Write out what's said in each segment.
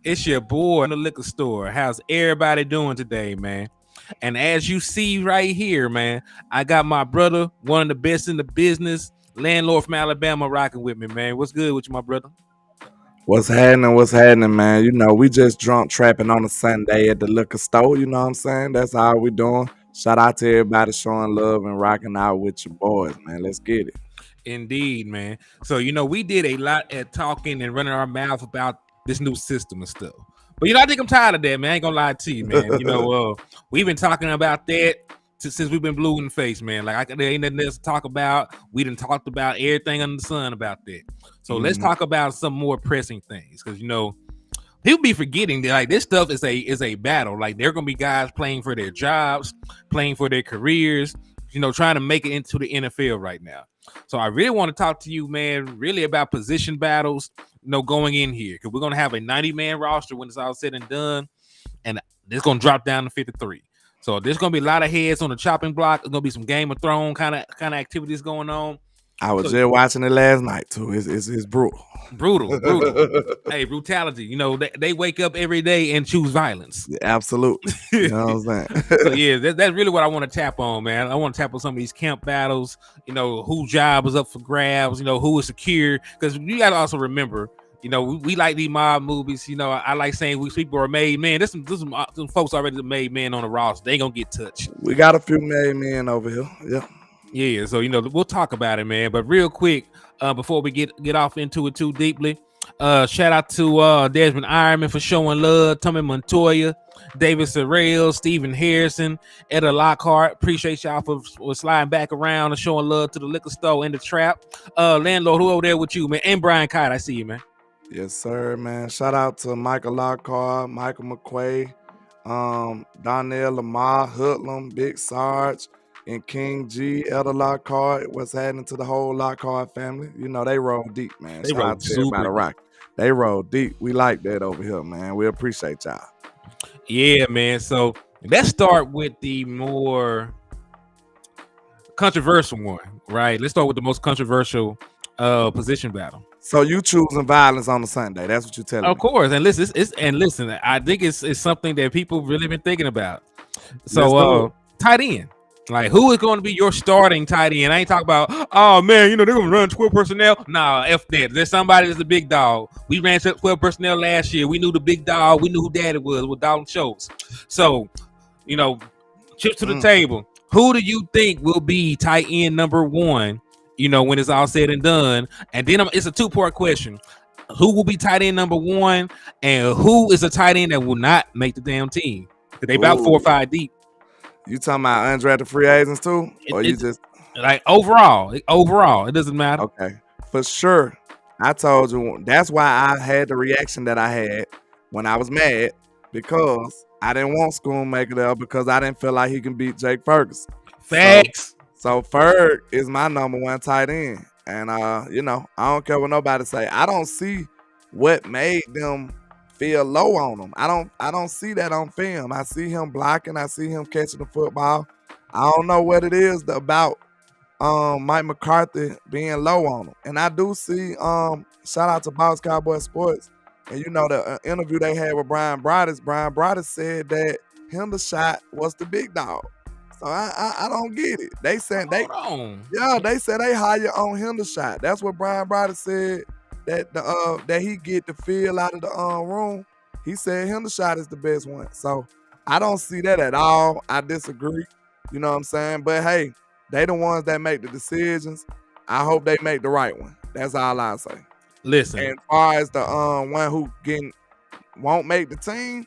It's your boy in the liquor store. How's everybody doing today, man? And as you see right here, man, I got my brother, one of the best in the business, landlord from Alabama, rocking with me, man. What's good with you, my brother? What's happening? What's happening, man? You know, we just drunk trapping on a Sunday at the liquor store. You know what I'm saying? That's all we doing. Shout out to everybody showing love and rocking out with your boys, man. Let's get it. Indeed, man. So, we did a lot at talking and running our mouth about this new system and stuff. But, I think I'm tired of that, man. I ain't gonna lie to you, man. We've been talking about that since we've been blue in the face, man. Like, there ain't nothing else to talk about. We done talked about everything under the sun about that. So let's talk about some more pressing things. Because, people be forgetting that like this stuff is a battle. Like there are gonna be guys playing for their jobs, playing for their careers, trying to make it into the NFL right now. So I really want to talk to you, man, really about position battles, going in here. Because we're gonna have a 90-man roster when it's all said and done, and it's gonna drop down to 53. So there's gonna be a lot of heads on the chopping block. There's gonna be some Game of Thrones kind of activities going on. I was just watching it last night too. It's brutal. Brutal. Hey, brutality. They wake up every day and choose violence. Yeah, absolutely. You know what I'm saying? So yeah, that's really what I want to tap on, man. I want to tap on some of these camp battles. Whose job is up for grabs. Who is secure. Because you got to also remember, we like these mob movies. I like saying we people are made men. There's some folks already made men on the roster. They ain't gonna get touched. We got a few made men over here. Yeah. Yeah, so we'll talk about it, man. But real quick, before we get off into it too deeply, shout out to Desmond Ironman for showing love, Tommy Montoya, David Sorrell, Stephen Harrison, Etta Lockhart. Appreciate y'all for sliding back around and showing love to the liquor store and the trap. Landlord, who over there with you, man? And Brian Kite, I see you, man. Yes, sir, man. Shout out to Michael Lockhart, Michael McQuay, Donnell Lamar, Hoodlum, Big Sarge, and King G, Elder Lockhart. What's happening to the whole Lockhart family? They roll deep, man. They roll super rock. They roll deep. We like that over here, man. We appreciate y'all. Yeah, man. So let's start with the more controversial one, right? Let's start with the most controversial position battle. So you choosing violence on a Sunday? That's what you're telling me. Of course, and listen, I think it's something that people really been thinking about. So tight end. Like, who is going to be your starting tight end? I ain't talking about, oh, man, they're going to run 12 personnel. Nah, F that. There's somebody that's the big dog. We ran 12 personnel last year. We knew the big dog. We knew who daddy was with Dalton Schultz. So, chips to the table. Who do you think will be tight end number one, when it's all said and done? And then it's a two-part question. Who will be tight end number one? And who is a tight end that will not make the damn team? Because they about 4 or 5 deep. You talking about undrafted free agents too? Or you just like overall, it doesn't matter. Okay. For sure. I told you that's why I had the reaction that I had when I was mad, because I didn't want Schoonmaker there because I didn't feel like he can beat Jake Ferguson. Facts. So Ferg is my number one tight end. And I don't care what nobody say. I don't see what made them feel low on him. I don't see that on film. I see him blocking. I see him catching the football. I don't know what it is about Mike McCarthy being low on him. And I do see shout out to Boss Cowboy Sports. And the interview they had with Brian Broaddus said that Hendershot was the big dog. So I don't get it. They said they said they hire on Hendershot. That's what Brian Broaddus said. That he get the feel out of the room. He said Hendershot is the best one. So I don't see that at all. I disagree. You know what I'm saying? But hey, they the ones that make the decisions. I hope they make the right one. That's all I say. Listen. And as far as the one who won't make the team,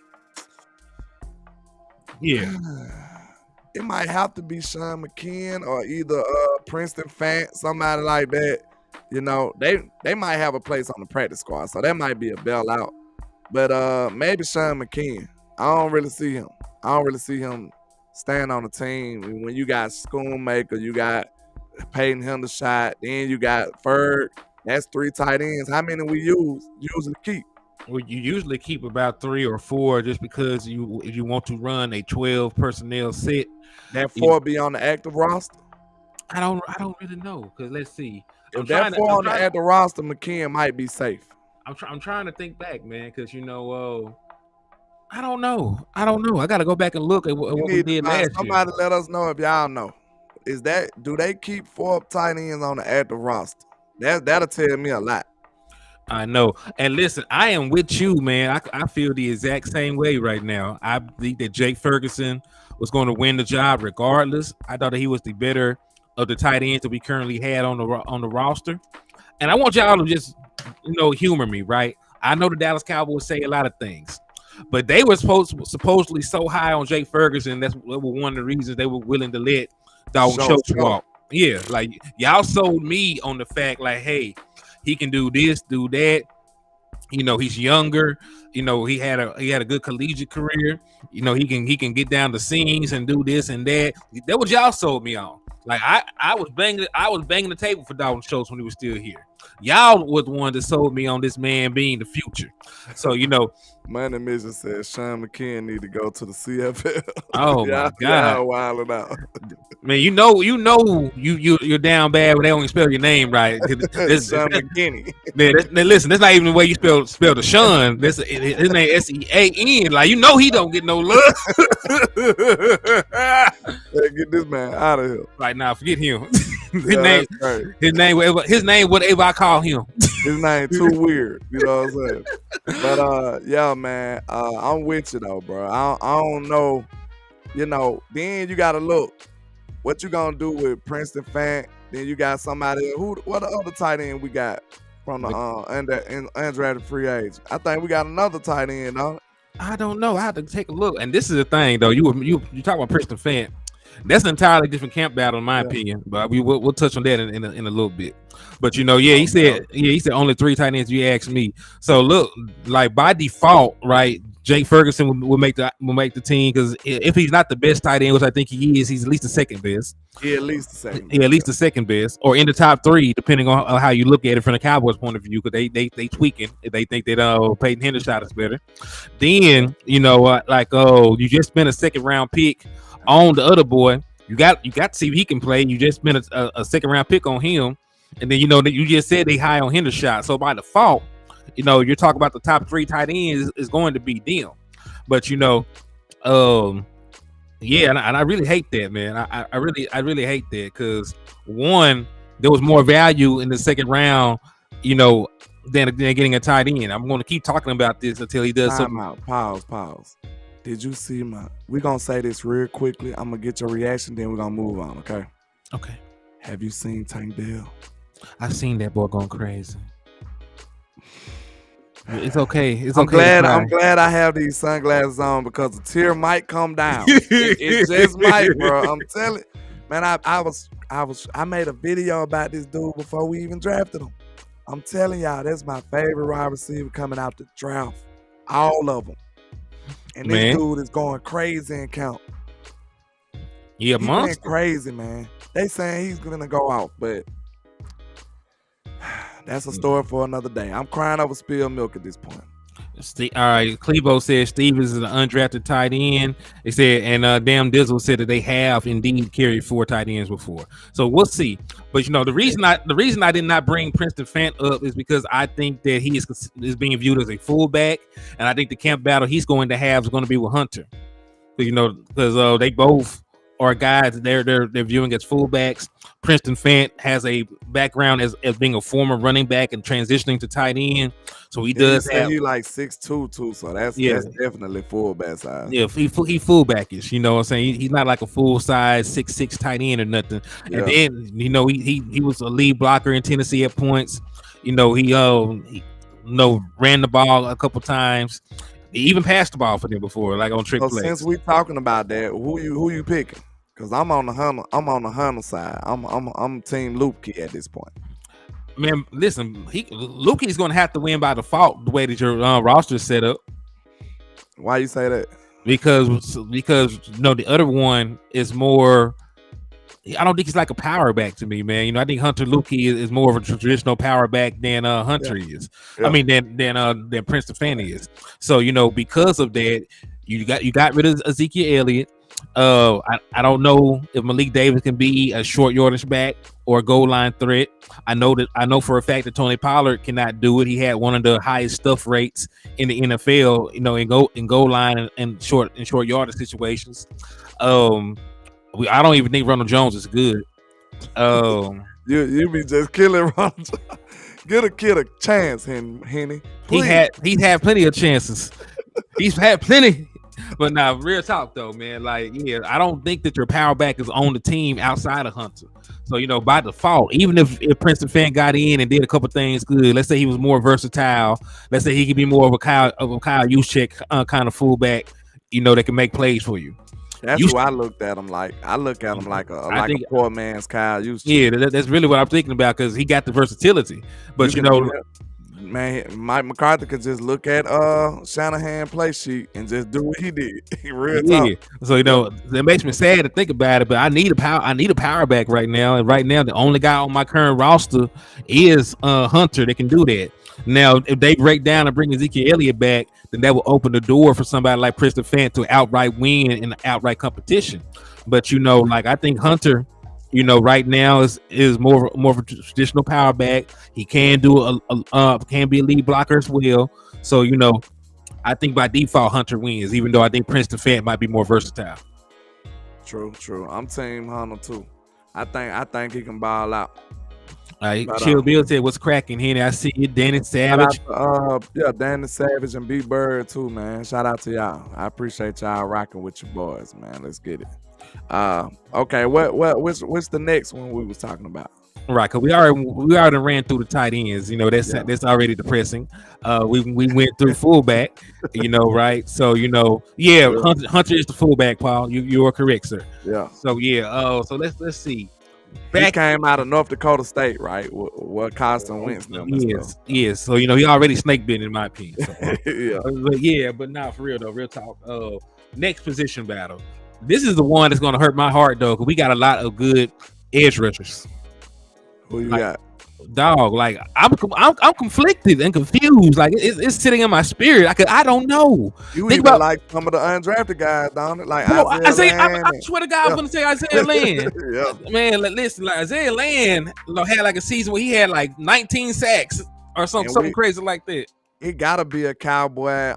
yeah. It might have to be Sean McKeon or either Princeton Fant, somebody like that. They might have a place on the practice squad, so that might be a bailout. But maybe Sean McKeon. I don't really see him. I don't really see him staying on the team. When you got Schoonmaker, you got Peyton Hendershot, then you got Ferg. That's 3 tight ends. How many we usually keep? Well, you usually keep about 3 or 4 just because if you want to run a 12 personnel set. That 4 be on the active roster? I don't really know, because let's see. If that 4 on the active roster, McKeon might be safe. I'm trying to think back, man, because I don't know. I got to go back and look at You what we need to did find last year. somebody. Let us know if y'all know. Do they keep 4 tight ends on the active roster? That'll tell me a lot. I know. And listen, I am with you, man. I feel the exact same way right now. I think that Jake Ferguson was going to win the job regardless. I thought that he was the better of the tight ends that we currently had on the roster. And I want y'all to just humor me, right? I know the Dallas Cowboys say a lot of things, but they were supposedly so high on Jake Ferguson. That was one of the reasons they were willing to let Dalton Schultz walk. Yeah, like y'all sold me on the fact, like, hey, he can do this, do that. He's younger. He had a good collegiate career. He can get down the scenes and do this and that. That was y'all sold me on. Like I was banging the table for Dalton Schultz when he was still here. Y'all was the one that sold me on this man being the future. So Money Mission says Sean McKeon need to go to the CFL. Oh my God, yeah, wilding out. Man, you're down bad when they don't spell your name right. Sean McKinney. Listen, that's not even the way you spell the Sean. His name SEAN. Like he don't get no love. Get this man out of here. Right now, forget him. His name, whatever I call him. His name too weird. You know what I'm saying? But yeah, man, I'm with you though, bro. I don't know. Then you gotta look. What you gonna do with Princeton Fant? Then you got somebody what the other tight end we got from the undrafted free agent? I think we got another tight end, though. I don't know. I have to take a look. And this is the thing, though. You talk about Princeton Fant. That's an entirely different camp battle, in my opinion. But we'll touch on that in a little bit. But he said only 3 tight ends. You asked me. So look, like by default, right? Jake Ferguson will make the team because if he's not the best tight end, which I think he is, he's at least the second best. Yeah, at least the second. Yeah, at least the second best, or in the top 3, depending on how you look at it from the Cowboys' point of view, because they tweaking. They think that Peyton Hendershot is better. Then you just spent a second round pick on the other boy. You got to see if he can play. You just spent a second round pick on him, and then that you just said they high on Hendershot. So by default, you're talking about the top 3 tight ends is going to be them. But yeah, and I really hate that, man. I really hate that because one, there was more value in the second round, than getting a tight end. I'm going to keep talking about this until he does something. Out. Pause. Did you see we're going to say this real quickly. I'm going to get your reaction, then we're going to move on, okay? Okay. Have you seen Tank Dell? I've seen that boy going crazy. It's okay. I'm glad I have these sunglasses on because the tear might come down. it just might, bro. I'm telling you. Man, I made a video about this dude before we even drafted him. I'm telling y'all, that's my favorite wide receiver coming out the draft. All of them. And this dude is going crazy in camp. Yeah, monster. He's crazy, man. They saying he's gonna go out, but that's a story for another day. I'm crying over spilled milk at this point. All right, Clevo said Stevens is an undrafted tight end. They said, and Damn Dizzle said that they have indeed carried 4 tight ends before. So we'll see. But the reason I did not bring Princeton Fant up is because I think that he is being viewed as a fullback, and I think the camp battle he's going to have is going to be with Hunter. Because they both are guys that they're viewing as fullbacks. Princeton Fant has a background as being a former running back and transitioning to tight end. So he does have. He like 6'2" too, so that's definitely fullback size. Yeah, he fullbackish. You know what I'm saying? He's not like a full size 6'6" tight end or nothing. Yeah. And then he was a lead blocker in Tennessee at points. He ran the ball a couple times. He even passed the ball for them before, like on trick plays. Since we talking about that, who you picking? Because I'm on the Hunter side. I'm Team Luke at this point. Man, listen, Lukey's going to have to win by default the way that your roster is set up. Why you say that? Because the other one is more. I don't think he's like a power back to me, man. I think Hunter Lukey is more of a traditional power back than Hunter is. Yeah. I mean, than Princeton Fant is. So because of that, you got rid of Ezekiel Elliott. I don't know if Malik Davis can be a short yardage back or a goal line threat. I know for a fact that Tony Pollard cannot do it. He had one of the highest stuff rates in the NFL, in goal line and short yardage situations. I don't even think Ronald Jones is good. You be just killing Ronald. Get a kid a chance, Henny. Please. He's had plenty of chances. He's had plenty. But now, real talk though, man. Like, yeah, I don't think that your power back is on the team outside of Hunter. So, by default, even if Princeton Fan got in and did a couple things good, let's say he was more versatile. Let's say he could be more of a Kyle Juszczyk kind of fullback, that can make plays for you. That's who I looked at him like. I look at him like a poor man's Kyle Juszczyk. Yeah, that's really what I'm thinking about because he got the versatility. But man, Mike McCarthy could just look at Shanahan play sheet and just do what he did. Real talk. So it makes me sad to think about it, but I need a power back right now. And right now, the only guy on my current roster is Hunter that can do that. Now, if they break down and bring Ezekiel Elliott back, then that will open the door for somebody like Princeton Fan to outright win in the outright competition. But I think Hunter, right now is more of a traditional power back. He can do can be a lead blocker as well. So I think by default Hunter wins, even though I think Princeton Fan might be more versatile. True. I'm team Hunter too. I think he can ball out. Chill Bill said, "What's cracking, Henny? I see you, Danny Savage." Danny Savage and B Bird too, man. Shout out to y'all. I appreciate y'all rocking with your boys, man. Let's get it. Okay, what's the next one we was talking about? Right, because we already ran through the tight ends. That's already depressing. We went through fullback. Right? So Hunter is the fullback, Paul. You are correct, sir. Yeah. So so let's see. He came out of North Dakota State, right? What Carson Wentz? Yes. So he already snake bitten in my opinion. So, yeah. But not for real though. Real talk. Next position battle. This is the one that's gonna hurt my heart though, because we got a lot of good edge rushers. Who you got? Dog, like I'm conflicted and confused. Like it's sitting in my spirit. I don't know. You think about like some of the undrafted guys, don't it? Like I swear to God, I'm gonna say Isaiah Land. Man, listen, like Isaiah Land had like a season where he had like 19 sacks or something crazy like that. It gotta be a Cowboy.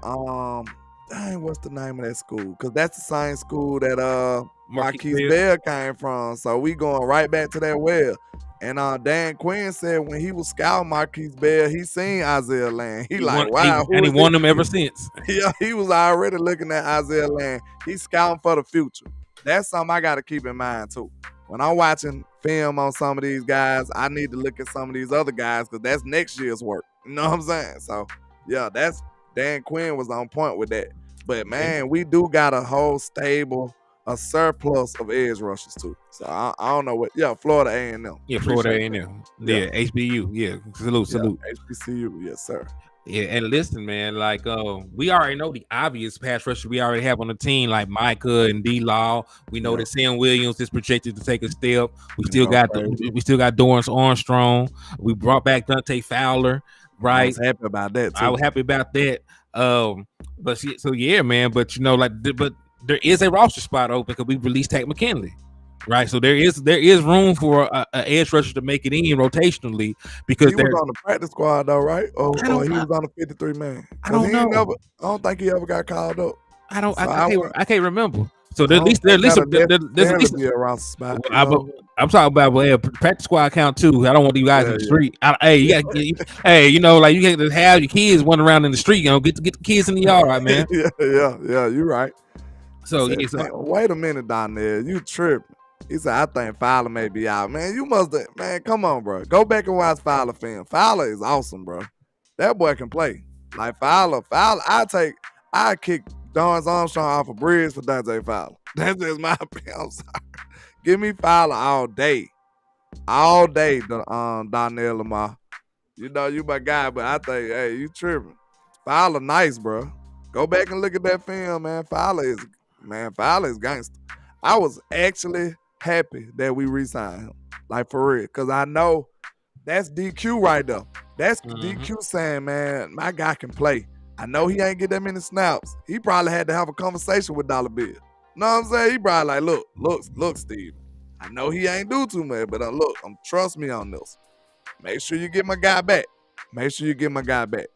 What's the name of that school? Because that's the same school that Marquise Bell came from. So we going right back to that well. And Dan Quinn said when he was scouting Marquise Bell, he seen Isaiah Land. He won them ever since. Yeah, he was already looking at Isaiah Land. He's scouting for the future. That's something I got to keep in mind too. When I'm watching film on some of these guys, I need to look at some of these other guys because that's next year's work. You know what I'm saying? So yeah, that's Dan Quinn was on point with that. But man, we do got a whole stable, a surplus of edge rushers too. So I don't know what. Yeah, Florida A&M. Yeah, Florida A&M. Yeah, HBU. Yeah, salute. HBCU. Yes, sir. Yeah, and listen, man. Like, we already know the obvious pass rushers we already have on the team, like Micah and D-Law. We know that Sam Williams is projected to take a step. We still got Dorrance Armstrong. We brought back Dante Fowler. Right. I was happy about that too. I was happy about that. But there is a roster spot open because we released Tank McKinley, right? So there is room for an edge rusher to make it in rotationally because he was on the practice squad though, right? Or he was on the 53 man. I don't know. I don't think he ever got called up. I can't remember. So there's at least be a roster spot. I'm talking about practice squad count too. I don't want you guys in the street. You can't just have your kids running around in the street. Get the kids in the yard, right, man. yeah. You're right. So wait a minute, Donnell. You tripping? He said, I think Fowler may be out. Man, you must have. Man, come on, bro. Go back and watch Fowler film. Fowler is awesome, bro. That boy can play. Like Fowler. I kick Dorrance Armstrong off a bridge for Dante Fowler. That's just my opinion. I'm sorry. Give me Fowler all day. All day, Donnell Lamar. You know, you my guy, but I think, hey, you tripping. Fowler nice, bro. Go back and look at that film, man. Fowler is gangster. I was actually happy that we re-signed him. Like, for real. Because I know that's DQ right there. That's DQ saying, man, my guy can play. I know he ain't get that many snaps. He probably had to have a conversation with Dollar Bill. Know what I'm saying? He probably like, look, Steve. I know he ain't do too much, but look, trust me on this. Make sure you get my guy back. Make sure you get my guy back.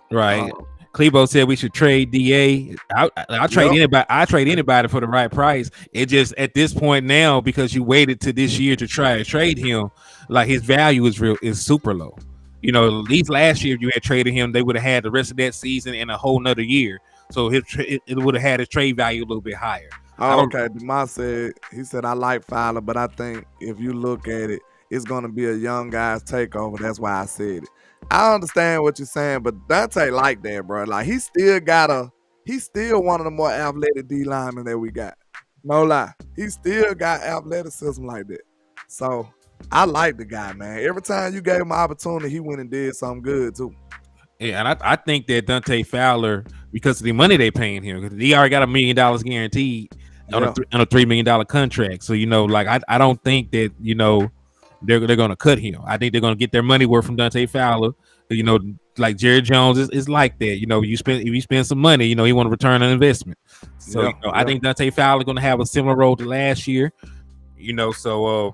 Right. Clebo said we should trade DA. I'll trade anybody. I trade anybody for the right price. It just at this point now, because you waited to this year to try to trade him, like his value is super low. You know, at least last year if you had traded him, they would have had the rest of that season and a whole nother year. So it would have had his trade value a little bit higher. Oh, okay. Demas said I like Fowler, but I think if you look at it, it's gonna be a young guy's takeover. That's why I said it. I understand what you're saying, but Dante like that, bro. Like he's still one of the more athletic D linemen that we got. No lie. He still got athleticism like that. So I like the guy, man. Every time you gave him an opportunity, he went and did something good too. Yeah, and I think that Dante Fowler, because of the money they paying him, because he already got $1 million guaranteed on a $3 million contract. So, you know, like I don't think that, you know, they're gonna cut him. I think they're gonna get their money worth from Dante Fowler. You know, like Jerry Jones is like that. You know, if you spend some money, you know, he want to return on investment. So you know, I think Dante Fowler gonna have a similar role to last year. You know, so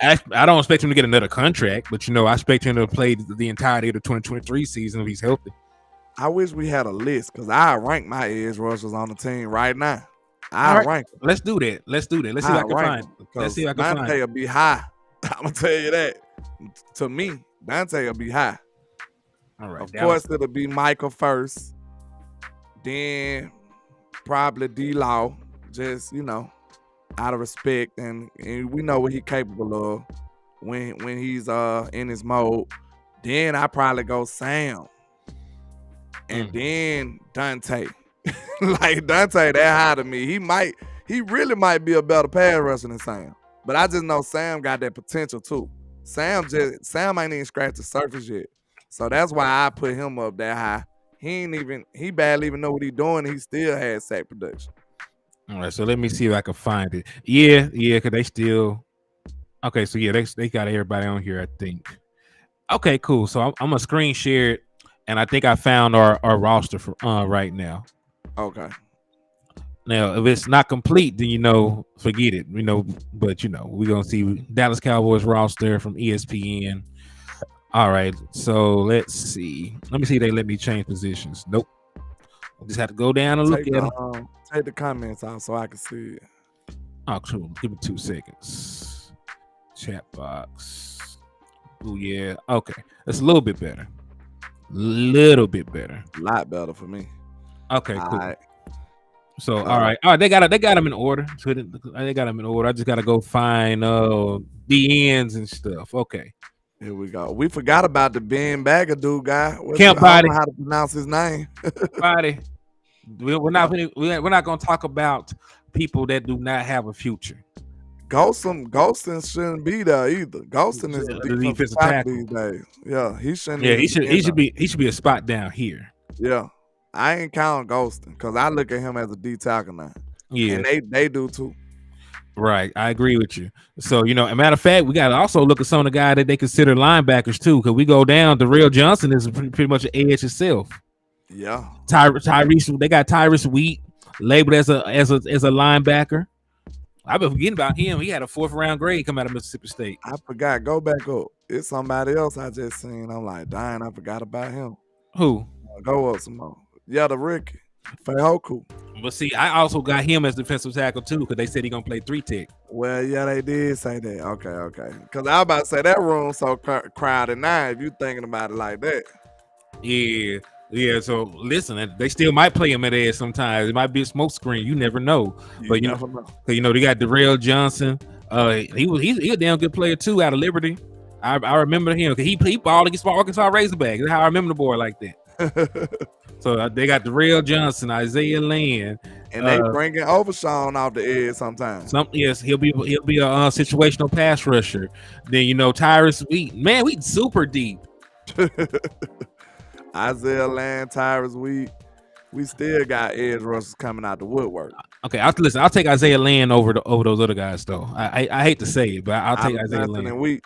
I don't expect him to get another contract, but you know, I expect him to play the entirety of the 2023 season if he's healthy. I wish we had a list because I rank my edge rushers on the team right now. I rank them. Let's do that. Let's see if I can find. Let's see if I can find. Dante will be high. I'm gonna tell you that. To me, Dante will be high. All right. Of course, it'll be Michael first, then probably D-Law. Just out of respect, and we know what he's capable of when he's in his mode. Then I probably go Sam, and then Dante. Like Dante, that high to me. He really might be a better pass rusher than Sam. But I just know Sam got that potential too. Sam ain't even scratched the surface yet. So that's why I put him up that high. He barely even know what he's doing. He still has sack production. All right, so let me see if I can find it. Yeah, because they still. Okay, so yeah, they got everybody on here, I think. Okay, cool. So I'm gonna screen share it, and I think I found our roster for right now. Okay. Now, if it's not complete, then forget it. But we're gonna see Dallas Cowboys roster from ESPN. All right, so let's see. Let me see. They let me change positions. Nope. I just have to go down and look at them. Take the comments out so I can see it. Oh, cool. Give me 2 seconds. Chat box. Oh yeah. Okay, that's a little bit better. A lot better for me. Okay, cool. All right. So all right, they got them in order. So they got them in order. I just gotta go find the ends and stuff. Okay, here we go. We forgot about the Ben Bagger dude guy. Camp Body. I don't know how to pronounce his name. Body. We're not gonna talk about people that do not have a future. Ghostin shouldn't be there either. Ghostin is the defensive tackle these days. Yeah, he shouldn't. Yeah, he should be a spot down here. Yeah. I ain't counting Ghostin because I look at him as a D tackle now. Yeah, and they do too. Right, I agree with you. So as a matter of fact, we got to also look at some of the guys that they consider linebackers too, because we go down. Darrell Johnson is pretty much an edge itself. Yeah, Tyrese. They got Tyrese Wheat labeled as a linebacker. I've been forgetting about him. He had a 4th round grade come out of Mississippi State. I forgot. Go back up. It's somebody else I just seen. I'm like, dang, I forgot about him. Who? Go up some more. Yeah, the rookie, Fahoku. But see, I also got him as defensive tackle too, because they said he gonna play 3-tech. Well, yeah, they did say that. Okay. Because I was about to say that room so crowded now. If you thinking about it like that. Yeah. So listen, they still might play him at edge sometimes. It might be a smoke screen. You never know. But you know, they got Darrell Johnson. He's a damn good player too out of Liberty. I remember him because he balled against Arkansas Razorbacks. That's how I remember the boy like that. So they got Darrell Johnson, Isaiah Land, and they bringing Overshawn off the edge sometimes. Yes, he'll be a situational pass rusher. Then Tyrese Wheat, man, we super deep. Isaiah Land, Tyrese Wheat, we still got edge rushers coming out the woodwork. Okay, listen. I'll take Isaiah Land over those other guys though. I hate to say it, but I'll take Isaiah Land.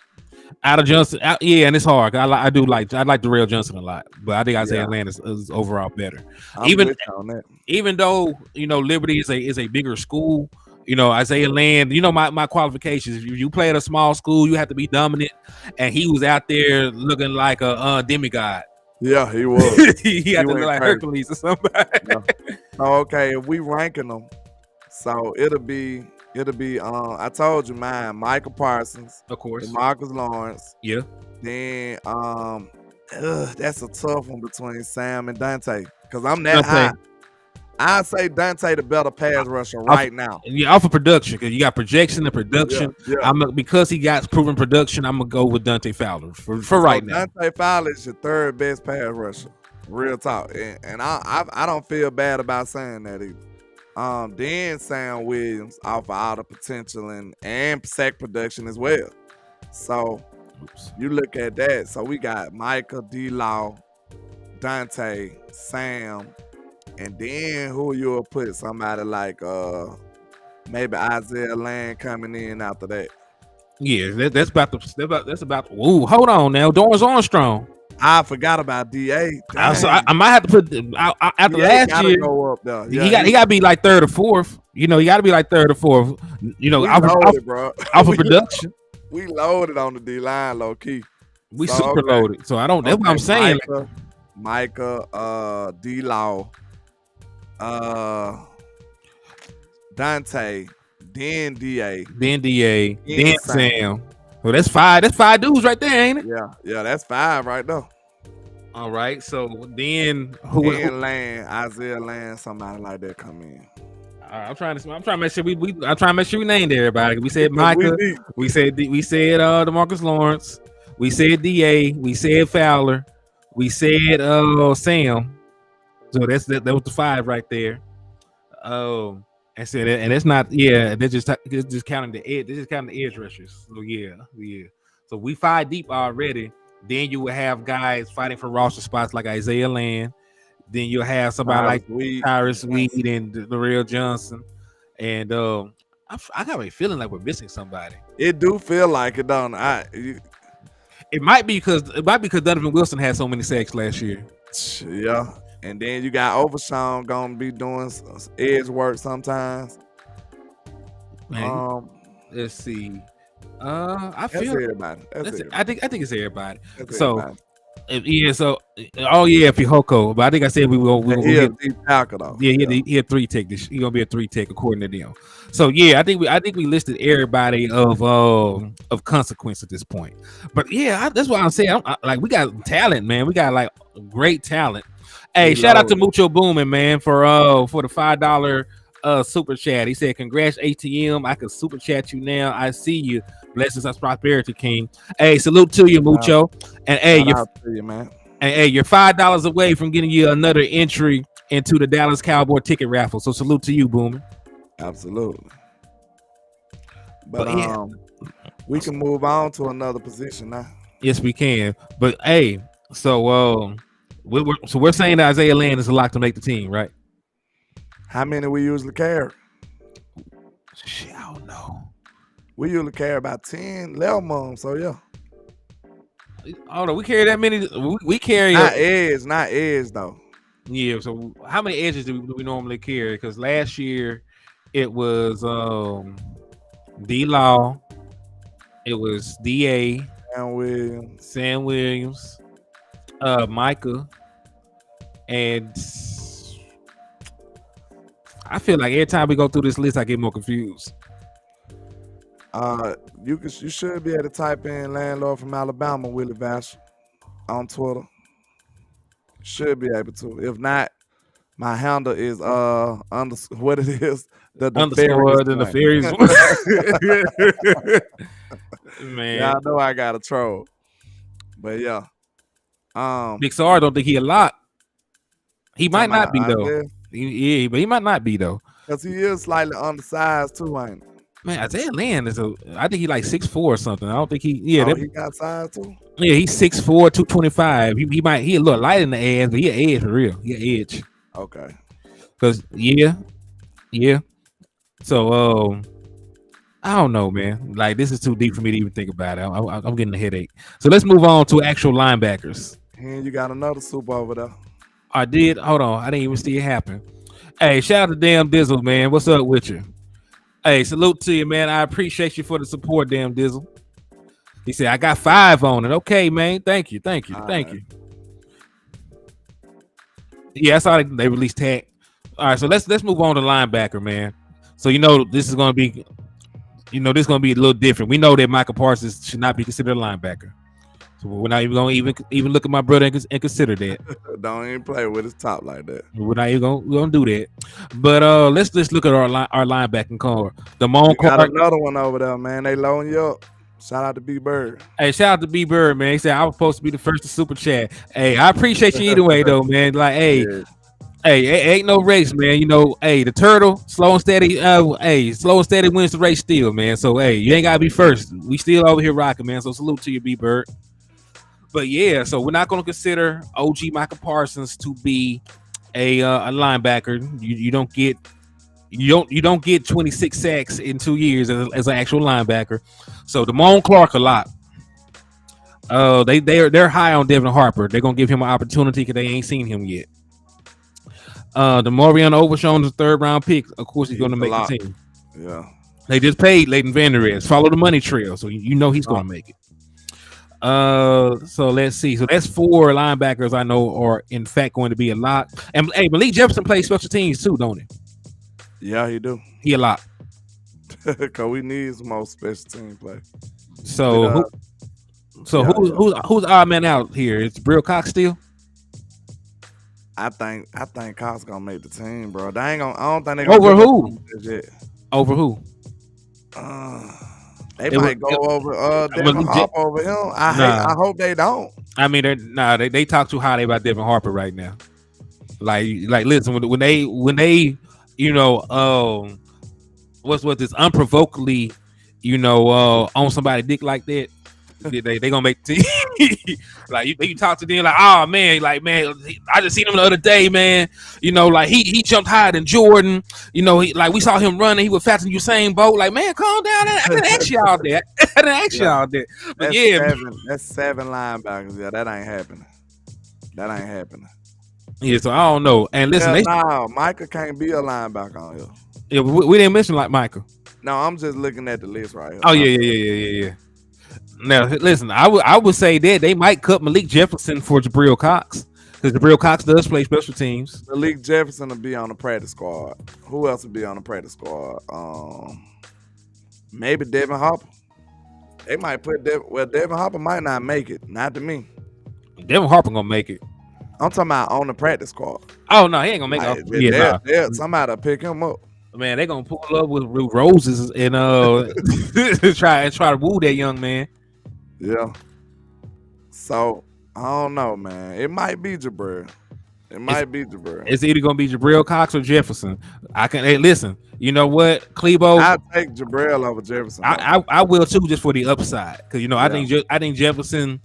Out of Johnson, yeah, and it's hard. I like Darrell Johnson a lot, but I think Isaiah Yeah, Land is overall better. I'm Even with you on that. even though Liberty is a bigger school, Isaiah Land, my qualifications. If you play at a small school, you have to be dominant, and he was out there looking like a demigod. Yeah, he was. He He had to look went like crazy. Hercules or somebody. Yeah. So okay, if we ranking them, so it'll be I told you mine, Michael Parsons, Of course, Marcus Lawrence, yeah. then that's a tough one between Sam and Dante. Cause I'm that Dante, high. I say Dante the better pass rusher off, right now. yeah, off of production, because you got projection and Yeah, production. yeah. Because he got proven production, I'm gonna go with Dante Fowler for So right now. Dante Fowler is your third best pass rusher. Real talk. And I don't feel bad about saying that either. Then Sam Williams off of all the potential and sack production as well. So Oops. you look at that. So we got Micah, D-Law, Dante, Sam, and then who you'll put somebody like maybe Isaiah Land coming in after that. Yeah, that's about. Ooh, hold on now, Dorrance Armstrong. I forgot about DA. I might have to put after DA last gotta year. go up there. He got to be like third or fourth. He got to be like third or fourth. we Off loaded, bro. of production, We loaded on the D line, low key. we So, super okay. loaded. So I don't. That's what I'm saying. Micah, D-Law, Dante, then DA, Then Da, then then Sam. Well, that's five. That's five dudes right there, ain't it? Yeah, that's 5 right there. All right. So then who? Then Land, Isaiah Land, somebody like that come in. I'm trying to make sure I'm trying to make sure we named everybody. We said Because Micah. deep. We said DeMarcus Lawrence. We said Da. We said Fowler. We said Sam. So that was the 5 right there. And said and that's not they're just counting the edge. They're just counting the edge rushers. So yeah. So we 5 deep already. Then you will have guys fighting for roster spots like Isaiah Land. Then you'll have somebody like Tyrus Weed and Darrell Johnson. And I got a feeling like we're missing somebody. It do feel like it, don't It might be because Donovan Wilson had so many sacks last year. Yeah. And then you got Overshawn gonna be doing edge work sometimes. Man, let's see. I That's feel everybody. I think it's everybody. That's So everybody. Fihoko. But I think I said we will He a deep tackle though. he had 3 tech. He's gonna be a 3 tech according to them. So yeah, I think we listed everybody of consequence at this point. But yeah, that's what I'm saying. Like we got talent, man. We got like great talent. Hey, shout out to Mucho Boomin, man, for the $5 super chat. He said, "Congrats, ATM. I can super chat you now. I see you. Blessings and prosperity, King. Hey, salute to you, Mucho. And hey, you're $5 away from getting you another entry into the Dallas Cowboy ticket raffle. So salute to you, Boomin. Absolutely. But we can move on to another position now. Yes, we can. But hey, so we're saying that Isaiah Land is a lock to make the team, right? How many we usually carry? Shit, I don't know. We usually carry about 10, 11 months. So yeah. I don't know. We carry that many. We carry not edge though. Yeah. So how many edges do we normally carry? Because last year it was D-Law, it was DA, Sam Williams, Micah, and I feel like every time we go through this list, I get more confused. You should be able to type in landlord from Alabama, Willie Vash, on Twitter. Should be able to. If not, my handle is what it is, the nefarious man. Yeah, I know I got a troll, but yeah. Big Sar don't think he a lot. He might not be though. Yeah, but he might not be though. Because he is slightly undersized too, ain't he? Man, Isaiah Land I think he like 6'4" or something. I don't think he he got size too. Yeah, he's 6'4", 225. He a little light in the ass, but he an edge for real. He an edge. Okay. Cause yeah. So I don't know, man. Like this is too deep for me to even think about it. I'm getting a headache. So let's move on to actual linebackers. And you got another super over there. I did. Hold on. I didn't even see it happen. Hey, shout out to Damn Dizzle, man. What's up with you? Hey, salute to you, man. I appreciate you for the support, Damn Dizzle. He said, I got 5 on it. Okay, man. Thank you. Thank you. Thank you. Yeah, I saw they released tag. All right, so let's move on to linebacker, man. So this is gonna be a little different. We know that Michael Parsons should not be considered a linebacker. So we're not even gonna even look at my brother and consider that. Don't even play with his top like that. We're not even gonna do that. But let's just look at our linebacking core. Damone Clark. Got another one over there, man. They loading you up. Shout out to B Bird. Hey, shout out to B Bird, man. He said I was supposed to be the first to super chat. Hey, I appreciate you either way, though, man. Like, hey, ain't no race, man. Hey, the turtle, slow and steady. Slow and steady wins the race still, man. So, hey, you ain't gotta be first. We still over here rocking, man. So, salute to you, B Bird. But yeah, so we're not gonna consider OG Michael Parsons to be a linebacker. You don't get 26 sacks in 2 years as an actual linebacker. So Damone Clark a lot. They're high on Devin Harper. They're gonna give him an opportunity because they ain't seen him yet. DeMarion Overshown is a 3rd round pick. Of course, he's gonna make the team. Yeah. They just paid Leighton Vander Esch. Follow the money trail, so he's gonna make it. So let's see. So that's 4 linebackers I know are in fact going to be a lot. And hey, Malik Jefferson plays special teams too, don't he? Yeah, he do. He a lot. Cause we need some more special team play. So who's odd man out here? Is Jabril Cox still? I think Cox gonna make the team, bro. They ain't gonna. I don't think they gonna over who? Over who? They might go over Devin Harper over him. I hope they don't. I mean, they talk too highly about Devin Harper right now. Like listen, when they what's this unprovokedly, on somebody dick like that, they gonna make the team. Like you talk to them like, oh man, I just seen him the other day, man. Like he jumped higher than Jordan. We saw him running. He was faster than Usain Bolt. Like, man, calm down. I didn't ask y'all that. But that's 7 linebackers. Yeah, that ain't happening. Yeah, so I don't know. And listen, Micah can't be a linebacker on here. Yeah, we didn't mention like Micah. No, I'm just looking at the list right here. Oh yeah. Now listen, I would say that they might cut Malik Jefferson for Jabril Cox because Jabril Cox does play special teams. Malik Jefferson will be on the practice squad. Who else will be on the practice squad? Maybe Devin Harper. They might put Devin Harper might not make it. Not to me. Devin Harper gonna make it. I'm talking about on the practice squad. Oh no, he ain't gonna make it. Somebody pick him up. Man, they gonna pull up with roses and try to woo that young man. Yeah. So I don't know, man. It might be Jabril. It's either gonna be Jabril Cox or Jefferson. Listen. You know what, Klebo? I'll take Jabril over Jefferson. I will too, just for the upside, because I think Jefferson.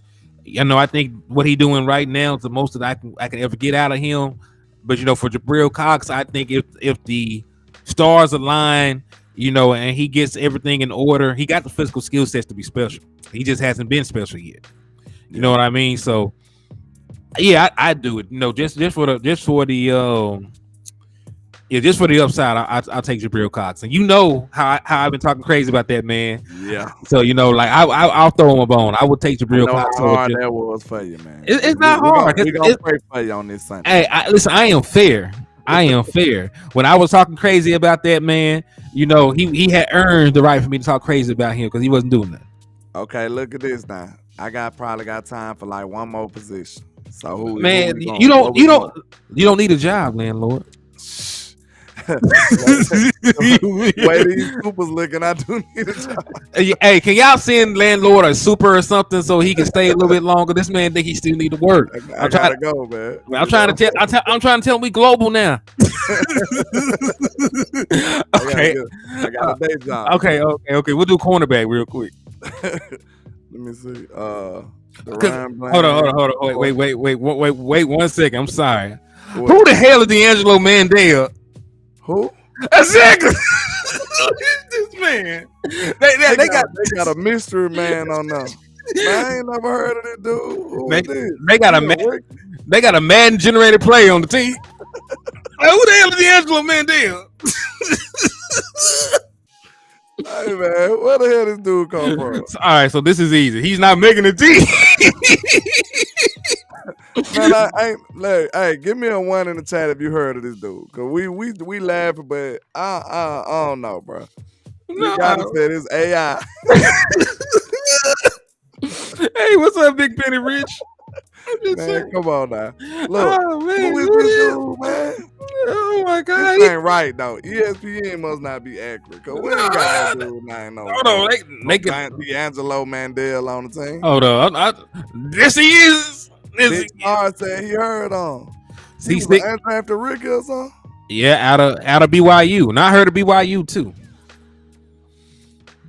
I think what he's doing right now is the most that I can ever get out of him. But for Jabril Cox, I think if the stars align, and he gets everything in order, he got the physical skill sets to be special. He just hasn't been special yet. You know what I mean? So yeah, I do it. Just for the upside, I'll take Jabril Cox. And how I've been talking crazy about that man. Yeah. So I'll throw him a bone. I would take Jabril Cox. How hard that was for you, man. It's not hard. We're gonna pray for you on this Sunday. Hey, listen, I am fair. When I was talking crazy about that man, he had earned the right for me to talk crazy about him because he wasn't doing that. Okay, look at this now. I probably got time for like one more position. So who? Man, you don't need a job, landlord. Way these supers looking, I do need a job. Hey, can y'all send landlord a super or something so he can stay a little bit longer? This man think he still need to work. I gotta go, man. I'm trying to tell him we global now. Okay, I got a day job. Okay. We'll do cornerback real quick. Let me see. Hold on. Wait 1 second. I'm sorry. What? Who the hell is D'Angelo Mandela? Who? Exactly. this man. They got a mystery man on there. Man, I ain't never heard of this dude. Who is this? They got a Madden generated play on the team. Like, who the hell is D'Angelo Mandel? Hey man, where the hell this dude come from? All right, so this is easy. He's not making the team. Man, I ain't. Like, hey, give me a 1 in the chat if you heard of this dude, cause we laughing, but I don't know, bro. You gotta say this AI. Hey, what's up, Big Penny Rich? Man, come on now. Look, who is this dude, man? Oh my God, this ain't right though. ESPN must not be accurate, cause we ain't got that dude name. Hold on, they D'Angelo Mandel on the team. Hold on, yes he is. Big Star said he heard on. He was after Ricky or something. Yeah, out of BYU, and I heard of BYU too.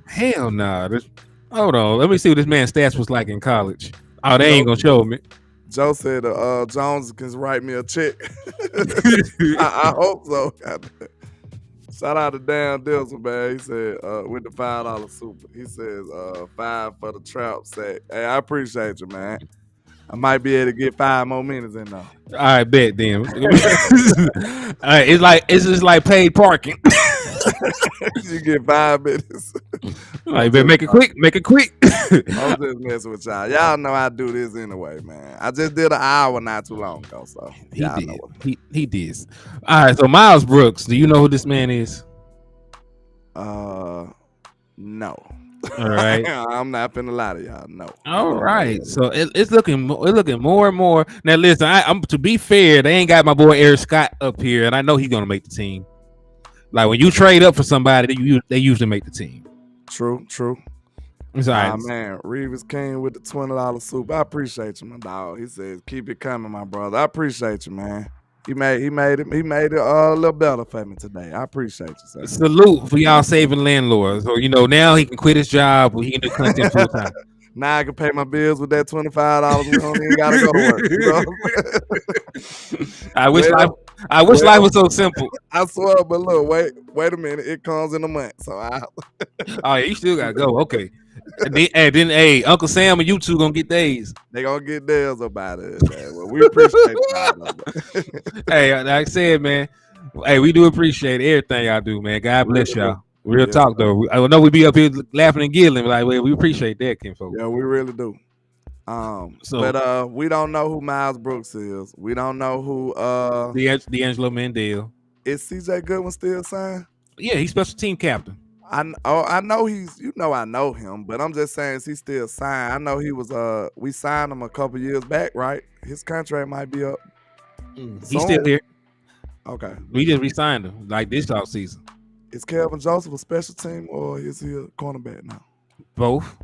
Hell no. Hold on, let me see what this man's stats was like in college. Oh, they ain't gonna show me. Joe said Jones can write me a check. I hope so. Shout out to Dan Dilson, man. He said with the $5 super. He says 5 for the trap sack. Hey, I appreciate you, man. I might be able to get 5 more minutes in there. All right, bet then. All right, it's just like paid parking. You get 5 minutes. All right, bet make it quick. I'm just messing with y'all. Y'all know I do this anyway, man. I just did an hour not too long ago, so he did. He did. All right, so Miles Brooks, do you know who this man is? No. All right, I'm not finna lie to y'all. No. All right, so it's looking more and more. Now listen, I'm to be fair, they ain't got my boy Eric Scott up here, and I know he's gonna make the team. Like when you trade up for somebody, they usually make the team. True. It's all right. Man, Reeves came with the $20 soup. I appreciate you, my dog. He says, "Keep it coming, my brother." I appreciate you, man. He made it a little better for me today. I appreciate you, sir. Salute for y'all saving landlords. So now he can quit his job, or he can do content full time. Now I can pay my bills with that $25. We don't even gotta go to work. You know? I wish life was so simple. I swear, but look, wait a minute. It comes in a month, so oh yeah, you still gotta go. Okay. And then, hey, Uncle Sam and you two gonna get theirs. They gonna get theirs about it. Well, we appreciate y'all. Hey, like I said, man. Hey, we do appreciate everything y'all do, man. God bless y'all. Real talk though. I know we be up here laughing and giggling, like we appreciate that, kinfolk. Yeah, we really do. But we don't know who Miles Brooks is. We don't know who D'Angelo Mandel. Is CJ Goodwin still signed? Yeah, he's special team captain. I know I know him, but I'm just saying, is he still signed? I know he was we signed him a couple years back, right? His contract might be up. He's still here. Okay. We just re-signed him like this offseason. Is Kelvin Joseph a special team or is he a cornerback now? Both.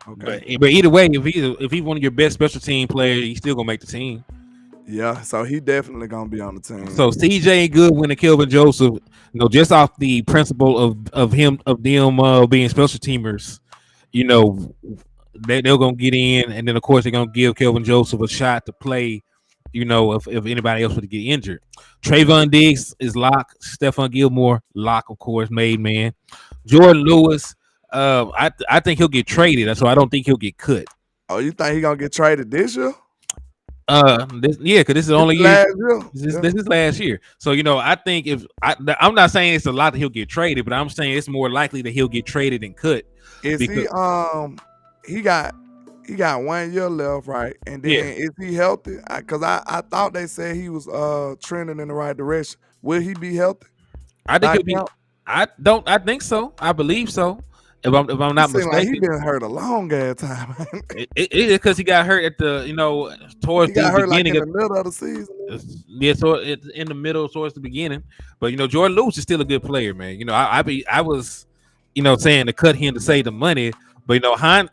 Okay. But either way, if he's one of your best special team players, he's still gonna make the team. Yeah, so he definitely gonna be on the team. So CJ Goodwin and Kelvin Joseph, just off the principle of them being special teamers, they're gonna get in, and then of course they're gonna give Kelvin Joseph a shot to play. If anybody else would get injured, Trayvon Diggs is lock. Stephon Gilmore lock, of course, made man. Jordan Lewis, I think he'll get traded, so I don't think he'll get cut. Oh, you think he gonna get traded this year? Because this is the only year. This is last year. So I think I'm not saying it's a lot that he'll get traded, but I'm saying it's more likely that he'll get traded and cut. Is he got 1 year left, right? And then is he healthy? Because I thought they said he was trending in the right direction. Will he be healthy? I think he'll be. I think so. I believe so. If I'm not mistaken, like he been hurt a long ass time. It is because he got hurt at the towards the beginning in the middle of the season. Yeah, so it's in the middle towards the beginning. But Jordan Lewis is still a good player, man. I was saying to cut him to save the money, but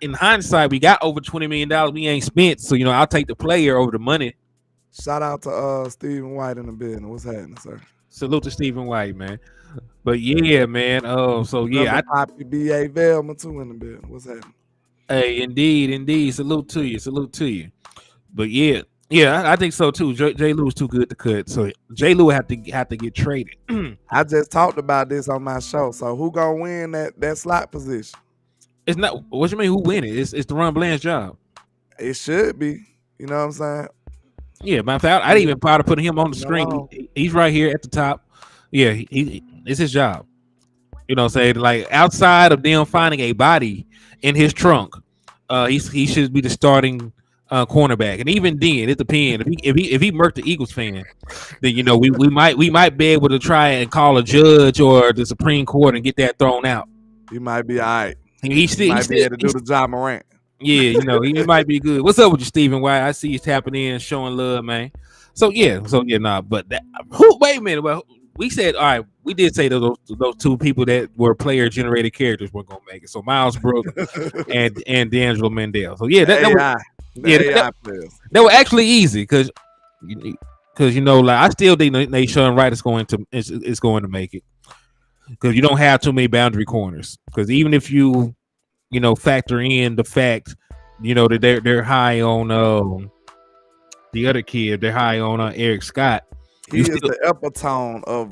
in hindsight, we got over $20 million we ain't spent. So I'll take the player over the money. Shout out to Stephen White in the building. What's happening, sir? Salute to Stephen White, man. But yeah, man. I Poppy B.A. Velma too in the building. What's happening? Hey, indeed. Salute to you. But yeah, Yeah, I think so too. J. Lou is too good to cut, so J. Lou have to get traded. I just talked about this on my show. So who gonna win that slot position? It's not. What you mean? Who win it? It's the Ron Bland's job. It should be. You know what I'm saying? Yeah, matter of fact, I didn't even bother putting him on the screen. No. He's right here at the top. Yeah, it's his job. You know, say like outside of them finding a body in his trunk, he should be the starting cornerback. And even then, it depends. If he murked the Eagles fan, then we might be able to try and call a judge or the Supreme Court and get that thrown out. He might be all right. He might be able to do the John Morant. Yeah, he might be good. What's up with you, Stephen White? I see you tapping in, showing love, man. So yeah, but wait a minute. Well, we said all right. We did say those two people that were player generated characters weren't gonna make it. So Miles Brooks and D'Angelo Mendel. So yeah, that were actually easy because like I still think Nation Wright is going to make it because you don't have too many boundary corners. Because even if you factor in the fact that they're high on the other kid, they're high on Eric Scott. He is the epitome of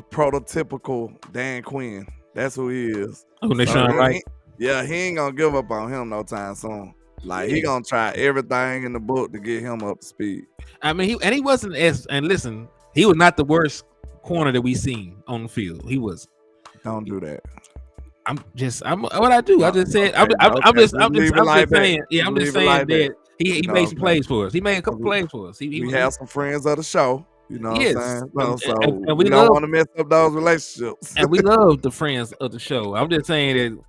prototypical Dan Quinn. That's who he is. Oh, Nation Wright. He ain't gonna give up on him no time soon. Like he gonna try everything in the book to get him up to speed. I mean, he wasn't listen, he was not the worst corner that we seen on the field. He was. Don't do that. I'm what I do. I just said I'm just saying. Yeah, I'm just saying that he made some plays for us. He made a couple plays for us. We have some friends of the show. You know yes. what I'm saying? And we don't want to mess up those relationships. And we love the friends of the show. I'm just saying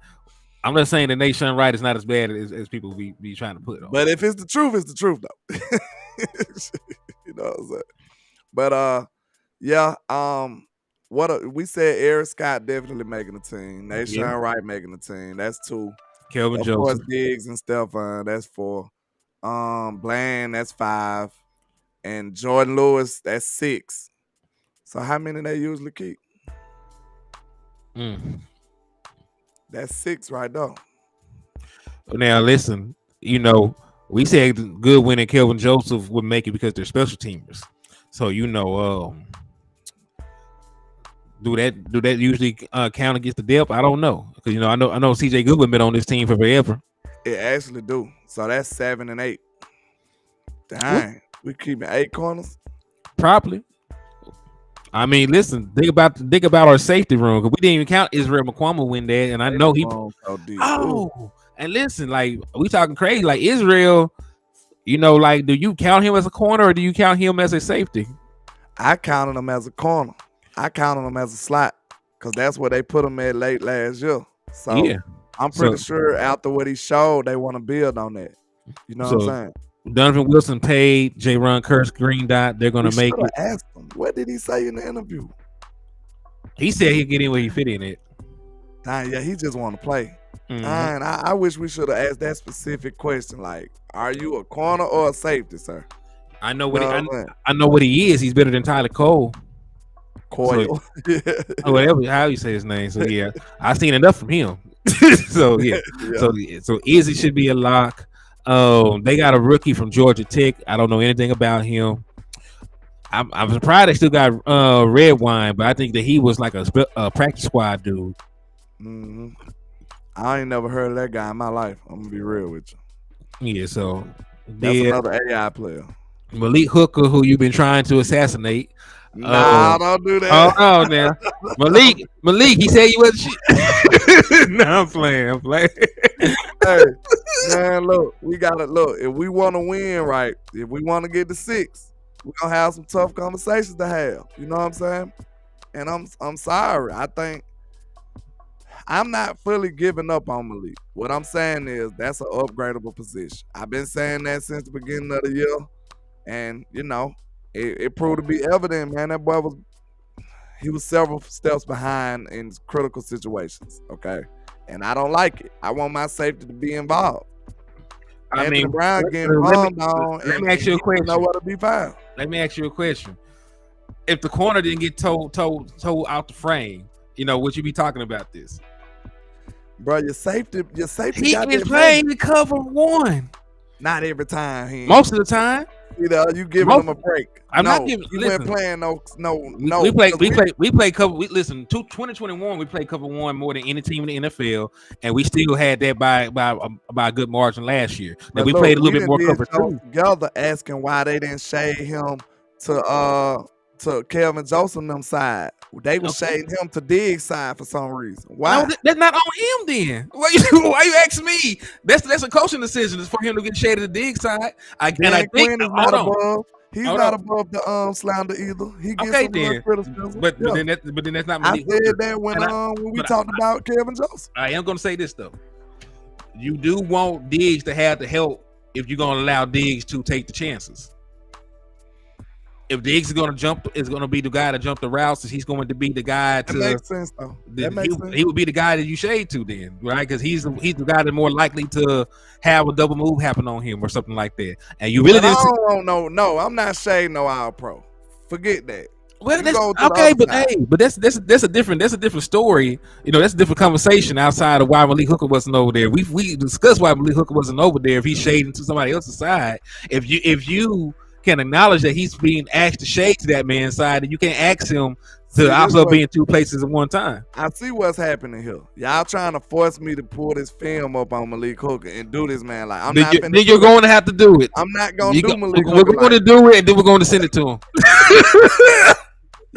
that Nation Wright is not as bad as people be trying to put on. But if it's the truth though. You know what I'm saying? But we said Eric Scott definitely making the team. Nation Wright making the team. That's 2. Kelvin Joseph. Of course, Diggs and Stephon, that's 4. Bland, that's 5. And Jordan Lewis, that's 6. So how many they usually keep? That's 6 right there. Now listen, we said Goodwin and Kelvin Joseph would make it because they're special teamers. So do that usually count against the depth? I don't know because I know CJ Goodwin been on this team for forever. It actually do. So that's 7 and 8. Dang. What? We keeping 8 corners? Probably. I mean, listen, think about our safety room because we didn't even count Israel McQuamma when there, and I know he. And listen, like we talking crazy, like Israel. Like, do you count him as a corner or do you count him as a safety? I counted him as a corner. I counted him as a slot because that's where they put him at late last year. So yeah. I'm pretty sure after what he showed, they want to build on that. You know what I'm saying? Donovan Wilson paid J-Ron Kurtz green dot. They're going to make it. Asked him. What did he say in the interview? He said he'd get in where he fit in it. Dang, yeah, he just want to play. And I wish we should have asked that specific question. Like, are you a corner or a safety, sir? I know what I know what he is. He's better than Tyler Cole. Coyle. So, whatever how you say his name. So yeah, I've seen enough from him. So yeah. So Izzy should be a lock. They got a rookie from Georgia Tech. I don't know anything about him. I'm surprised they still got Red Wine, but I think that he was like a practice squad dude. I ain't never heard of that guy in my life. I'm gonna be real with you. Yeah, so that's another AI player. Malik Hooker, who you've been trying to assassinate. Nah, don't do that. Oh, now Malik, he said he wasn't shit. No, I'm playing. Hey, man, look, we gotta look. If we want to win, right? If we want to get to 6, we're gonna have some tough conversations to have. You know what I'm saying? And I'm sorry. I think I'm not fully giving up on Malik. What I'm saying is that's an upgradable position. I've been saying that since the beginning of the year, and it proved to be evident, man. That boy was several steps behind in critical situations. Okay, and I don't like it. I want my safety to be involved. Anthony Brown getting bombed on. Let me ask you a question. Nowhere to be found. Let me ask you a question. If the corner didn't get told out the frame, would you be talking about this? Bro, your safety. He is playing the cover 1. Not every time. Most of the time. See that? You giving them a break. I'm not giving. You Listen, weren't playing no. We played cover. Listen, 2021, we played cover one more than any team in the NFL, and we still had that by a good margin last year. Now we played a little bit more cover too. Together, asking why they didn't shade him to Kelvin Joseph and them side. They were shading him to Diggs side for some reason. Why? No, that's not on him then. Why you asking me? That's a coaching decision. It's for him to get shaded to Diggs side. I think Quinn is not above. He's not above the slander either. He gets some then. Criticism. But then that's not. I said that when we talked about Kelvin Joseph. I am going to say this though. You do want Diggs to have the help if you're going to allow Diggs to take the chances. If Diggs is going to jump, is going to be the guy to jump the routes. He's going to be the guy to. That makes sense, though. He would be the guy that you shade to then, right? Because he's the guy that's more likely to have a double move happen on him or something like that. And you really didn't. No, I'm not shading no All Pro. Forget that. Well, that's okay, but that's a different story. You know, that's a different conversation outside of why Malik Hooker wasn't over there. We discussed why Malik Hooker wasn't over there if he's shading to somebody else's side. If you can acknowledge that he's being asked to shade to that man's side, and you can't ask him to also be in two places at one time. I see what's happening here. Y'all trying to force me to pull this film up on Malik Hooker and do this, man. Like then you're going to have to do it. I'm not going to do Malik Hooker. We're going to do it, and then we're going to send it to him.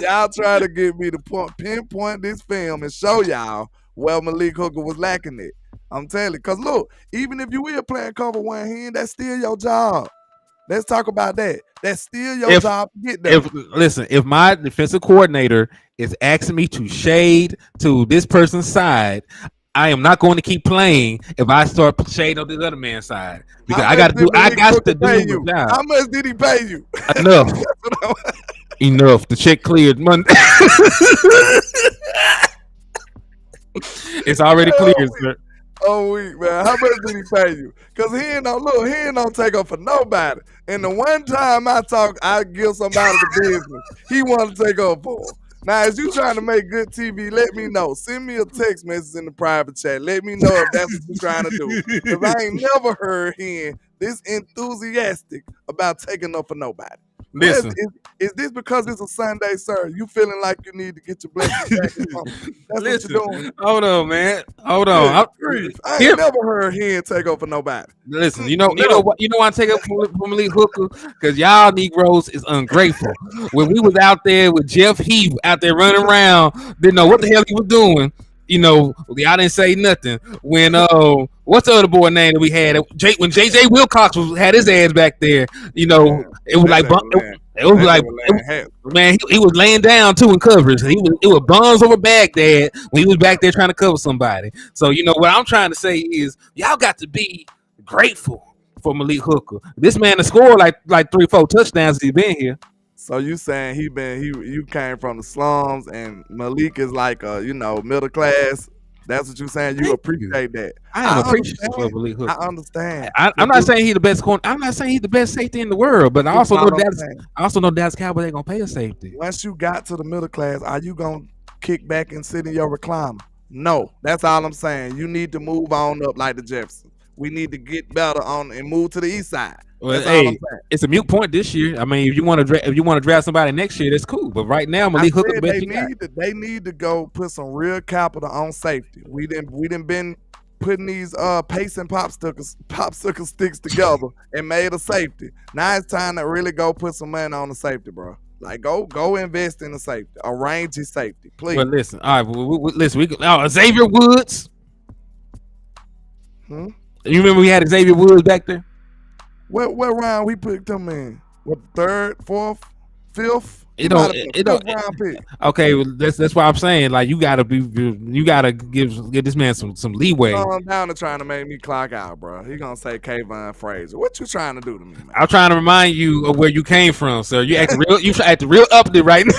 Y'all try to get me to pinpoint this film and show y'all where Malik Hooker was lacking it. I'm telling you, because look, even if you will playing cover one hand, that's still your job. Let's talk about that. That's still your job to get there. If my defensive coordinator is asking me to shade to this person's side, I am not going to keep playing if I start shading on this other man's side because I got to do my job. How much did he pay you? Enough. Enough. The check cleared Monday. It's already cleared, sir. Oh, week, man. How much did he pay you? Because he ain't don't take up for nobody. And the one time I give somebody the business, he want to take up for him. Now, as you trying to make good TV, let me know. Send me a text message in the private chat. Let me know if that's what you're trying to do. Because I ain't never heard him this enthusiastic about taking up for nobody. Listen, is this because it's a Sunday, sir? You feeling like you need to get your blessings back? That's what you're doing. Hold on, man. Hold on. I ain't never heard him take up for nobody. Listen, you know why I take up for Malik Hooker? Because y'all Negroes is ungrateful. When we was out there with Jeff Heath out there running around, didn't know what the hell he was doing. You know, y'all didn't say nothing. When what's the other boy name that we had? When JJ Wilcox had his ass back there, you know, it was like man, he was laying down too in coverage. It was Buns over Baghdad when he was back there trying to cover somebody. So you know what I'm trying to say is y'all got to be grateful for Malik Hooker. This man has scored like 3-4 touchdowns since he's been here. So you saying you came from the slums and Malik is like middle class. That's what you saying. You appreciate that. I am appreciative of Malik Hooker. I understand. I'm not saying he's the best corner. I'm not saying he's the best safety in the world, but I also know Dallas Cowboys ain't gonna pay a safety. Once you got to the middle class, are you gonna kick back and sit in your recliner? No, that's all I'm saying. You need to move on up like the Jeffersons. We need to get better on and move to the east side. Well, hey, it's a mute point this year. I mean, if you want to draft somebody next year, that's cool. But right now, Malik Hooker, they need to go put some real capital on safety. We didn't been putting these pace and popsicle sticks together and made a safety. Now it's time to really go put some money on the safety, bro. Like go invest in the safety, arrange your safety, please. Well, listen, all right, listen. Xavier Woods. You remember we had Xavier Woods back there? What round we picked him in? What, third, fourth, fifth? It don't. Round pick. Okay, well, that's why I'm saying like you gotta give this man some leeway. I'm down to trying to make me clock out, bro. He gonna say Kayvon Frazier. What you trying to do to me, man? I'm trying to remind you of where you came from, sir. You acting real uppity right now.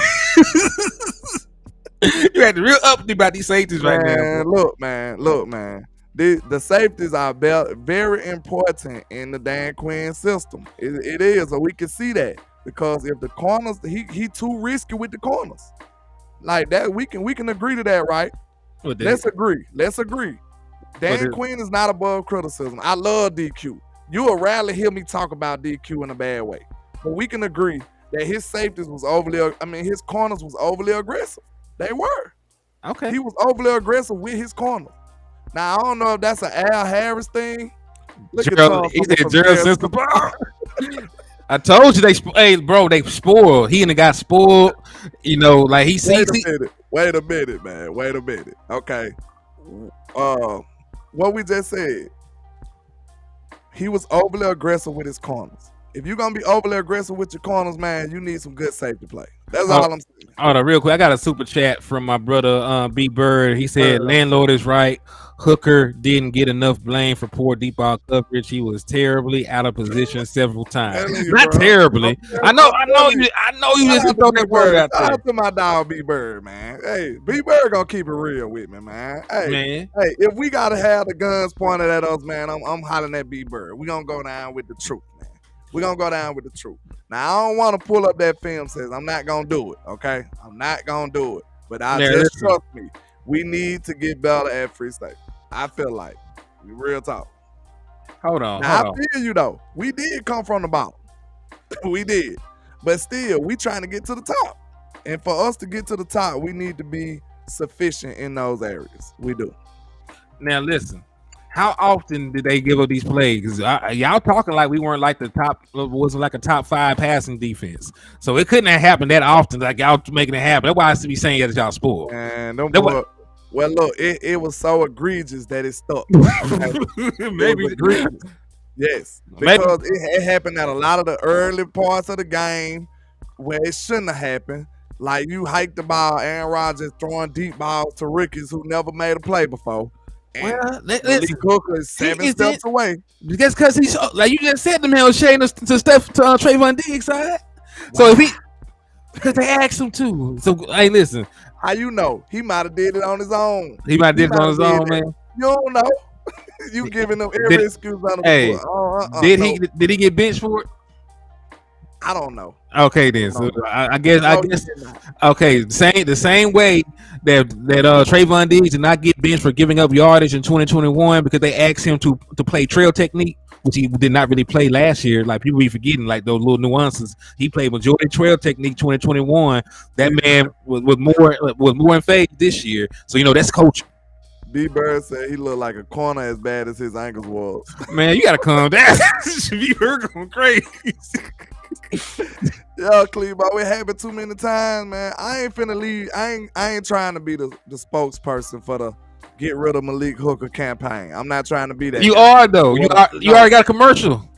You acting real uppity about these safeties right now. Look, man. The safeties are very important in the Dan Quinn system. It is, so we can see that because if the corners, he too risky with the corners, like that. We can agree to that, right? Let's agree. Dan Quinn is not above criticism. I love DQ. You will rarely hear me talk about DQ in a bad way. but we can agree that his safeties was his corners was overly aggressive. They were. Okay. He was overly aggressive with his corners. Now I don't know if that's an Al Harris thing. Look at Charles. He said Gerald since the ball. I told you they spoiled. He and the guy spoiled. You know, like he sees. Wait a minute, man. Wait a minute. Okay. What we just said. He was overly aggressive with his corners. If you're gonna be overly aggressive with your corners, man, you need some good safety play. That's all I'm saying. Hold on, real quick. I got a super chat from my brother B Bird. He said landlord is right. Hooker didn't get enough blame for poor deep ball coverage. He was terribly out of position several times. Not terribly. I know you just throw that word out there. Shout out to my dog B Bird, man. Hey, B Bird gonna keep it real with me, man. Hey, if we gotta have the guns pointed at us, man, I'm hollering at B Bird. We gonna go down with the truth, man. We gonna go down with the truth. Now I don't want to pull up that film says I'm not gonna do it. Okay, I'm not gonna do it. But just trust me. We need to get better at free safety. I feel like real talk. Hold on. I feel you though. We did come from the bottom. We did. But still, we trying to get to the top. And for us to get to the top, we need to be sufficient in those areas. We do. Now listen, how often did they give up these plays? Y'all talking like we weren't like wasn't like a top 5 passing defense. So it couldn't have happened that often. Like y'all making it happen. That's why I should be saying that y'all spoiled. And well, look, it was so egregious that it stuck. Maybe egregious. Yes, because it happened at a lot of the early parts of the game where it shouldn't have happened. Like you hiked the ball, Aaron Rodgers throwing deep balls to rookies who never made a play before. And Lee Hooker is 7 steps away. Because he's like you just said, the man was shading to Trayvon Diggs side. So because they asked him to. So hey, listen. How you know? He might have did it on his own. He might have did it on his own, man. You don't know. You giving him every excuse on the floor. Did he get benched for it? I don't know. Okay, then. So I guess. Okay, the same way that Trayvon Diggs did not get benched for giving up yardage in 2021 because they asked him to play trail technique, which he did not really play last year. Like people be forgetting like those little nuances. He played majority trail technique 2021. That man was more in phase this year. So that's coaching. B Bird said he looked like a corner as bad as his ankles was. Man, you gotta calm down. B Bird going crazy. Yo, Clebo, it happened too many times, man. I ain't finna leave. I ain't trying to be the spokesperson for the get rid of Malik Hooker campaign. I'm not trying to be that. You are though. You already got a commercial.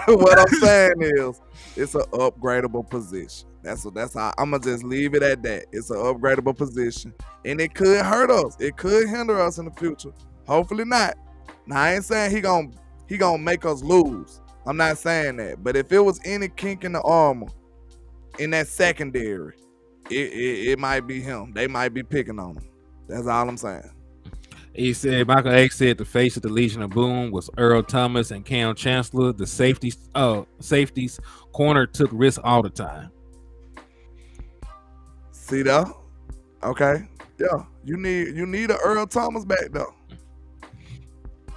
What I'm saying is, it's an upgradable position. That's how I'm gonna just leave it at that. It's an upgradable position, and it could hurt us. It could hinder us in the future. Hopefully not. Now I ain't saying he gonna make us lose. I'm not saying that. But if it was any kink in the armor in that secondary, it might be him. They might be picking on him. That's all I'm saying. He said Michael X said the face of the Legion of Boom was Earl Thomas and Cam Chancellor. The safeties corner took risks all the time. See that? Okay. Yeah. You need a Earl Thomas back though.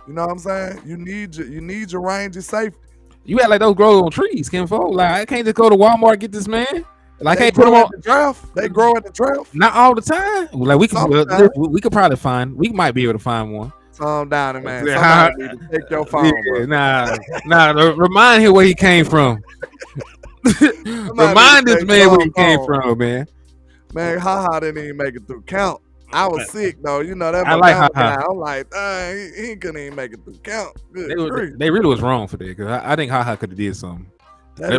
You know what I'm saying? You need your range of safety. You act like those grow on trees, Kim Fo. Like I can't just go to Walmart and get this man. Like I can't put them on the draft. They grow at the draft. Not all the time. Like we could probably find. We might be able to find one. Calm down, man. Somebody need to take your phone. Yeah, nah. Remind him where he came from. Remind this man where he came from, man. Man, haha didn't even make it through count. I was sick though, that. I like haha. I'm like, he couldn't even make it through count. They really was wrong for that because I think haha could have did something. I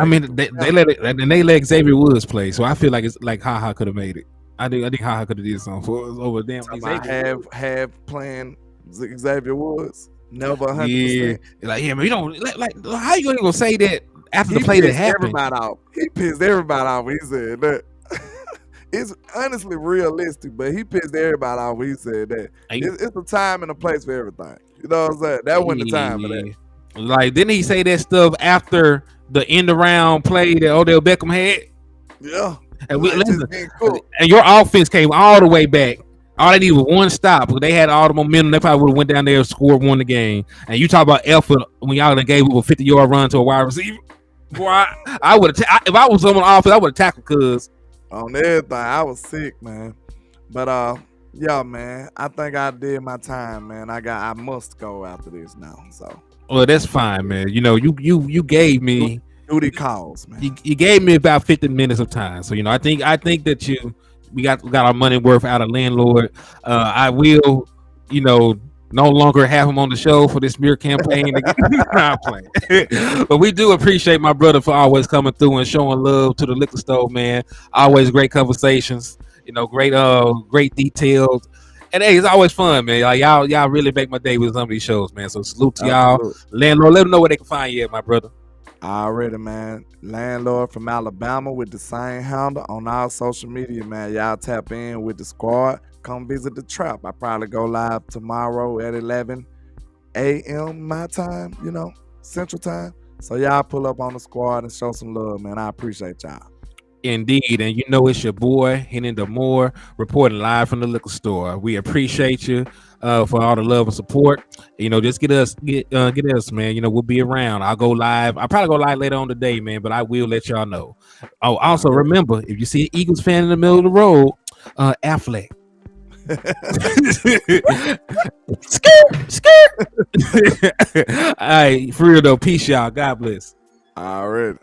mean, they let Xavier Woods play, so I feel like it's like haha could have made it. I think haha could have did something for us over them. I have playing Xavier Woods. Never 100%. Yeah, like man, you don't like how you gonna say that after the play that happened? He pissed everybody off. He said that. It's honestly realistic, but he pissed everybody off when he said that. It's a time and a place for everything. You know what I'm saying? That wasn't the time for that. Like, didn't he say that stuff after the end around play that Odell Beckham had? Yeah. And and your offense came all the way back. All they needed was one stop. They had all the momentum. They probably would have went down there and scored, won the game. And you talk about effort when y'all done gave up a 50-yard run to a wide receiver. Boy, I would have. If I was on the offense, I would have tackled Cuz. On everything. I was sick, man. But yeah, man. I think I did my time, man. I must go after this now. So Well, that's fine, man. You know, you gave me duty calls, man. you gave me about 15 minutes of time. So, you know, I think that we got our money worth out of landlord. I will, you know, no longer have him on the show for this smear campaign. Nah, I'm playing. But we do appreciate my brother for always coming through and showing love to the liquor store, man. Always great conversations, you know, great details. And hey, it's always fun, man. Like y'all really make my day with some of these shows, man. So salute to y'all. Landlord, let them know where they can find you at, my brother. Already, man. Landlord from Alabama with the same handle on all social media, man. Y'all tap in with the squad. Come visit the trap. I probably go live tomorrow at 11 a.m. my time, you know, Central Time. So y'all pull up on the squad and show some love, man. I appreciate y'all. Indeed, and you know it's your boy Henny Demore reporting live from the liquor store. We appreciate you for all the love and support. You know, just get us, man. You know, we'll be around. I'll go live. I'll probably go live later on today, man. But I will let y'all know. Oh, also remember, if you see an Eagles fan in the middle of the road, Affleck. Skirt. All right, for real though. Peace, y'all. God bless. Already.